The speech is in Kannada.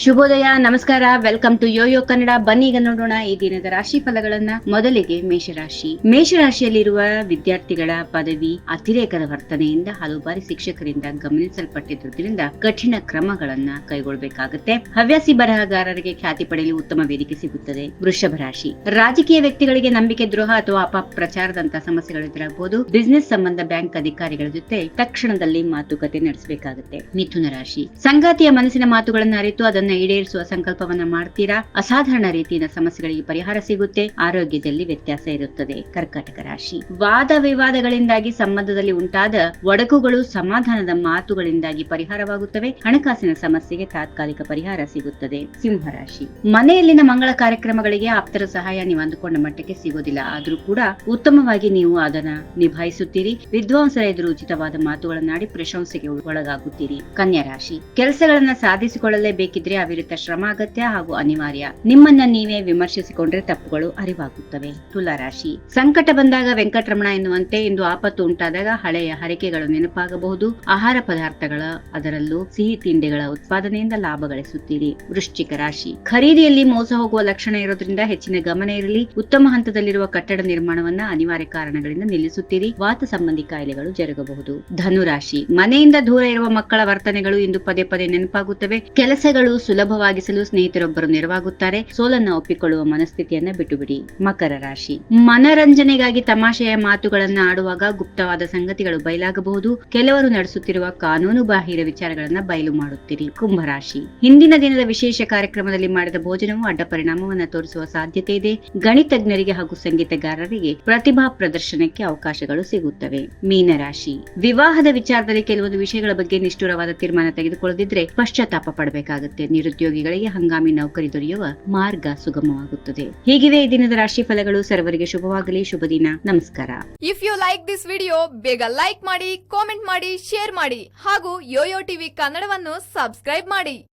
ಶುಭೋದಯ, ನಮಸ್ಕಾರ. Welcome to YoYo Kannada. ಬನ್ನಿ ಈಗ ನೋಡೋಣ ಈ ದಿನದ ರಾಶಿ ಫಲಗಳನ್ನ. ಮೊದಲಿಗೆ ಮೇಷರಾಶಿ. ಮೇಷರಾಶಿಯಲ್ಲಿರುವ ವಿದ್ಯಾರ್ಥಿಗಳ ಪದವಿ ಅತಿರೇಕದ ವರ್ತನೆಯಿಂದ ಹಲವು ಬಾರಿ ಶಿಕ್ಷಕರಿಂದ ಗಮನಿಸಲ್ಪಟ್ಟಿರುವುದರಿಂದ ಕಠಿಣ ಕ್ರಮಗಳನ್ನ ಕೈಗೊಳ್ಳಬೇಕಾಗುತ್ತೆ. ಹವ್ಯಾಸಿ ಬರಹಗಾರರಿಗೆ ಖ್ಯಾತಿ ಪಡೆಯಲು ಉತ್ತಮ ವೇದಿಕೆ ಸಿಗುತ್ತದೆ. ವೃಷಭ ರಾಶಿ. ರಾಜಕೀಯ ವ್ಯಕ್ತಿಗಳಿಗೆ ನಂಬಿಕೆ ದ್ರೋಹ ಅಥವಾ ಅಪಪ್ರಚಾರದಂತಹ ಸಮಸ್ಯೆಗಳು ಎದುರಾಗಬಹುದು. ಬಿಸಿನೆಸ್ ಸಂಬಂಧ ಬ್ಯಾಂಕ್ ಅಧಿಕಾರಿಗಳ ಜೊತೆ ತಕ್ಷಣದಲ್ಲಿ ಮಾತುಕತೆ ನಡೆಸಬೇಕಾಗುತ್ತೆ. ಮಿಥುನ ರಾಶಿ. ಸಂಗಾತಿಯ ಮನಸ್ಸಿನ ಮಾತುಗಳನ್ನು ಅರಿತು ಅದನ್ನ ಈಡೇರಿಸುವ ಸಂಕಲ್ಪವನ್ನ ಮಾಡ್ತೀರಾ. ಅಸಾಧಾರಣ ರೀತಿಯ ಸಮಸ್ಯೆಗಳಿಗೆ ಪರಿಹಾರ ಸಿಗುತ್ತೆ. ಆರೋಗ್ಯದಲ್ಲಿ ವ್ಯತ್ಯಾಸ ಇರುತ್ತದೆ. ಕರ್ಕಾಟಕ ರಾಶಿ. ವಾದ ವಿವಾದಗಳಿಂದಾಗಿ ಸಂಬಂಧದಲ್ಲಿ ಉಂಟಾದ ಒಡಕುಗಳು ಸಮಾಧಾನದ ಮಾತುಗಳಿಂದಾಗಿ ಪರಿಹಾರವಾಗುತ್ತವೆ. ಹಣಕಾಸಿನ ಸಮಸ್ಯೆಗೆ ತಾತ್ಕಾಲಿಕ ಪರಿಹಾರ ಸಿಗುತ್ತದೆ. ಸಿಂಹ ರಾಶಿ. ಮನೆಯಲ್ಲಿನ ಮಂಗಳ ಕಾರ್ಯಕ್ರಮಗಳಿಗೆ ಆಪ್ತರ ಸಹಾಯ ನೀವು ಅಂದುಕೊಂಡ ಮಟ್ಟಕ್ಕೆ ಸಿಗೋದಿಲ್ಲ. ಆದ್ರೂ ಕೂಡ ಉತ್ತಮವಾಗಿ ನೀವು ಅದನ್ನ ನಿಭಾಯಿಸುತ್ತೀರಿ. ವಿದ್ವಾಂಸರ ಎದುರು ಉಚಿತವಾದ ಮಾತುಗಳನ್ನಾಡಿ ಪ್ರಶಂಸೆಗೆ ಒಳಗಾಗುತ್ತೀರಿ. ಕನ್ಯಾ ರಾಶಿ. ಕೆಲಸಗಳನ್ನ ಸಾಧಿಸಿಕೊಳ್ಳಲೇಬೇಕಿದ್ರೆ ಅವಿರತ ಶ್ರಮ ಅಗತ್ಯ ಹಾಗೂ ಅನಿವಾರ್ಯ. ನಿಮ್ಮನ್ನ ನೀವೇ ವಿಮರ್ಶಿಸಿಕೊಂಡ್ರೆ ತಪ್ಪುಗಳು ಅರಿವಾಗುತ್ತವೆ. ತುಲಾ ರಾಶಿ. ಸಂಕಟ ಬಂದಾಗ ವೆಂಕಟರಮಣ ಎನ್ನುವಂತೆ ಇಂದು ಆಪತ್ತು ಉಂಟಾದಾಗ ಹಳೆಯ ಹರಕೆಗಳು ನೆನಪಾಗಬಹುದು. ಆಹಾರ ಪದಾರ್ಥಗಳ ಅದರಲ್ಲೂ ಸಿಹಿ ತಿಂಡಿಗಳ ಉತ್ಪಾದನೆಯಿಂದ ಲಾಭ ಗಳಿಸುತ್ತೀರಿ. ವೃಶ್ಚಿಕ ರಾಶಿ. ಖರೀದಿಯಲ್ಲಿ ಮೋಸ ಹೋಗುವ ಲಕ್ಷಣ ಇರೋದ್ರಿಂದ ಹೆಚ್ಚಿನ ಗಮನ ಇರಲಿ. ಉತ್ತಮ ಹಂತದಲ್ಲಿರುವ ಕಟ್ಟಡ ನಿರ್ಮಾಣವನ್ನ ಅನಿವಾರ್ಯ ಕಾರಣಗಳಿಂದ ನಿಲ್ಲಿಸುತ್ತೀರಿ. ವಾತ ಸಂಬಂಧಿ ಕಾಯಿಲೆಗಳು ಜರುಗಬಹುದು. ಧನುರಾಶಿ. ಮನೆಯಿಂದ ದೂರ ಇರುವ ಮಕ್ಕಳ ವರ್ತನೆಗಳು ಇಂದು ಪದೇ ಪದೇ ನೆನಪಾಗುತ್ತವೆ. ಕೆಲಸಗಳು ಸುಲಭವಾಗಿಸಲು ಸ್ನೇಹಿತರೊಬ್ಬರು ನೆರವಾಗುತ್ತಾರೆ. ಸೋಲನ್ನ ಒಪ್ಪಿಕೊಳ್ಳುವ ಮನಸ್ಥಿತಿಯನ್ನ ಬಿಟ್ಟುಬಿಡಿ. ಮಕರ ರಾಶಿ. ಮನರಂಜನೆಗಾಗಿ ತಮಾಷೆಯ ಮಾತುಗಳನ್ನ ಆಡುವಾಗ ಗುಪ್ತವಾದ ಸಂಗತಿಗಳು ಬಯಲಾಗಬಹುದು. ಕೆಲವರು ನಡೆಸುತ್ತಿರುವ ಕಾನೂನು ಬಾಹಿರ ವಿಚಾರಗಳನ್ನ ಬಯಲು ಮಾಡುತ್ತೀರಿ. ಕುಂಭರಾಶಿ. ಹಿಂದಿನ ದಿನದ ವಿಶೇಷ ಕಾರ್ಯಕ್ರಮದಲ್ಲಿ ಮಾಡಿದ ಭೋಜನವು ಅಡ್ಡ ಪರಿಣಾಮವನ್ನ ತೋರಿಸುವ ಸಾಧ್ಯತೆ ಇದೆ. ಗಣಿತಜ್ಞರಿಗೆ ಹಾಗೂ ಸಂಗೀತಗಾರರಿಗೆ ಪ್ರತಿಭಾ ಪ್ರದರ್ಶನಕ್ಕೆ ಅವಕಾಶಗಳು ಸಿಗುತ್ತವೆ. ಮೀನರಾಶಿ. ವಿವಾಹದ ವಿಚಾರದಲ್ಲಿ ಕೆಲವೊಂದು ವಿಷಯಗಳ ಬಗ್ಗೆ ನಿಷ್ಠುರವಾದ ತೀರ್ಮಾನ ತೆಗೆದುಕೊಳ್ಳದಿದ್ರೆ ಪಶ್ಚಾತ್ತಾಪ ಪಡಬೇಕಾಗುತ್ತೆ. ನಿರುದ್ಯೋಗಿಗಳಿಗೆ ಹಂಗಾಮಿ ನೌಕರಿ ದೊರೆಯುವ ಮಾರ್ಗ ಸುಗಮವಾಗುತ್ತದೆ. ಹೀಗಿವೆ ಈ ದಿನದ ರಾಶಿ ಫಲಗಳು. ಸರ್ವರಿಗೆ ಶುಭವಾಗಲಿ. ಶುಭ ದಿನ. ನಮಸ್ಕಾರ. If you like this video, ಬೇಗ ಲೈಕ್ ಮಾಡಿ, ಕಾಮೆಂಟ್ ಮಾಡಿ, ಶೇರ್ ಮಾಡಿ ಹಾಗೂ ಯೋಯೋ ಟಿವಿ ಕನ್ನಡವನ್ನು ಸಬ್ಸ್ಕ್ರೈಬ್ ಮಾಡಿ.